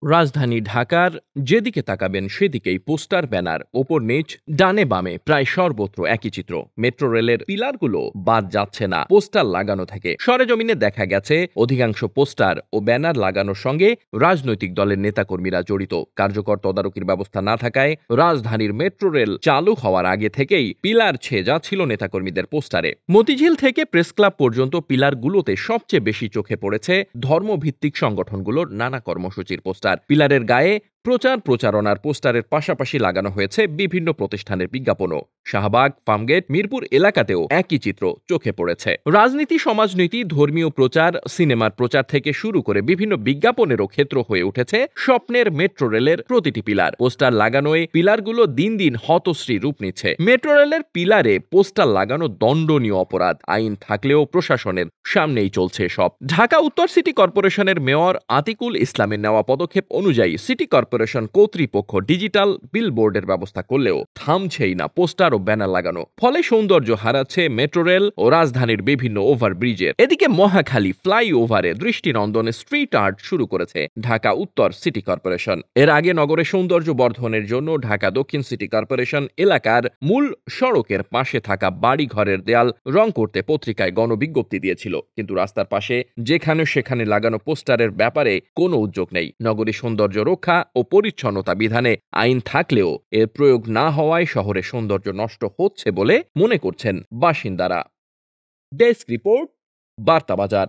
রাজধানী ঢাকার যেদিকে তাকাবেন সেদিকেই পোস্টার, ব্যানার, ওপর নিচ, ডানে বামে প্রায় সর্বত্র একই চিত্র। মেট্রো রেলের পিলারগুলো বাদ যাচ্ছে না পোস্টার লাগানো থেকে। সরেজমিনে দেখা গেছে অধিকাংশ পোস্টার ও ব্যানার লাগানোর সঙ্গে রাজনৈতিক দলের নেতাকর্মীরা জড়িত। কার্যকর তদারকির ব্যবস্থা না থাকায় রাজধানীর মেট্রো রেল চালু হওয়ার আগে থেকেই পিলার ছেয়ে যাচ্ছিল নেতাকর্মীদের পোস্টারে। মতিঝিল থেকে প্রেস ক্লাব পর্যন্ত পিলারগুলোতে সবচেয়ে বেশি চোখে পড়েছে ধর্মভিত্তিক সংগঠনগুলোর নানা কর্মসূচির পোস্টার। পিলারের গায়ে প্রচারণার পোস্টারের পাশাপাশি লাগানো হয়েছে বিভিন্ন প্রতিষ্ঠানের বিজ্ঞাপনও। শাহবাগ, ফার্মগেট, মিরপুর এলাকাতেও একই চিত্র চোখে পড়েছে। রাজনীতি, সমাজনীতি, ধর্মীয় প্রচার, সিনেমার প্রচার থেকে শুরু করে বিভিন্ন বিজ্ঞাপনেরও ক্ষেত্র হয়ে উঠেছে স্বপ্নের মেট্রো রেলের প্রতিটি পিলার। পোস্টার লাগানোয় পিলারগুলো দিন দিন হতশ্রী রূপ নিচ্ছে। মেট্রো রেলের পিলারে পোস্টার লাগানো দণ্ডনীয় অপরাধ। আইন থাকলেও প্রশাসনের সামনেই চলছে সব। ঢাকা উত্তর সিটি কর্পোরেশনের মেয়র আতিকুল ইসলামের নেওয়া পদক্ষেপ অনুযায়ী সিটি কর্পোরেশন কর্তৃপক্ষ ডিজিটাল বিলবোর্ডের ব্যবস্থা করলেও থামছেই না পোস্টার ও ব্যানার লাগানো। ফলে সৌন্দর্য হারাচ্ছে মেট্রো রেল ও রাজধানীর বিভিন্ন ওভারব্রিজের। এদিকে মহাখালী ফ্লাইওভারে দৃষ্টিনন্দনে স্ট্রিট আর্ট শুরু করেছে ঢাকা উত্তর সিটি কর্পোরেশন। এর আগে নগরে সৌন্দর্য বর্ধনের জন্য ঢাকা দক্ষিণ সিটি কর্পোরেশন এলাকার মূল সড়কের পাশে থাকা বাড়ি ঘরের দেয়াল রং করতে পত্রিকায় গণবিজ্ঞপ্তি দিয়েছিল, কিন্তু রাস্তার পাশে যেখানে সেখানে লাগানো পোস্টারের ব্যাপারে কোনো উদ্যোগ নেই। নগরী সৌন্দর্য রক্ষা ও পরিচ্ছন্নতা বিধানে আইন থাকলেও এর প্রয়োগ না হওয়ায় শহরের সৌন্দর্য নষ্ট হচ্ছে বলে মনে করছেন বাসিন্দারা। ডেস্ক রিপোর্ট, বার্তা বাজার।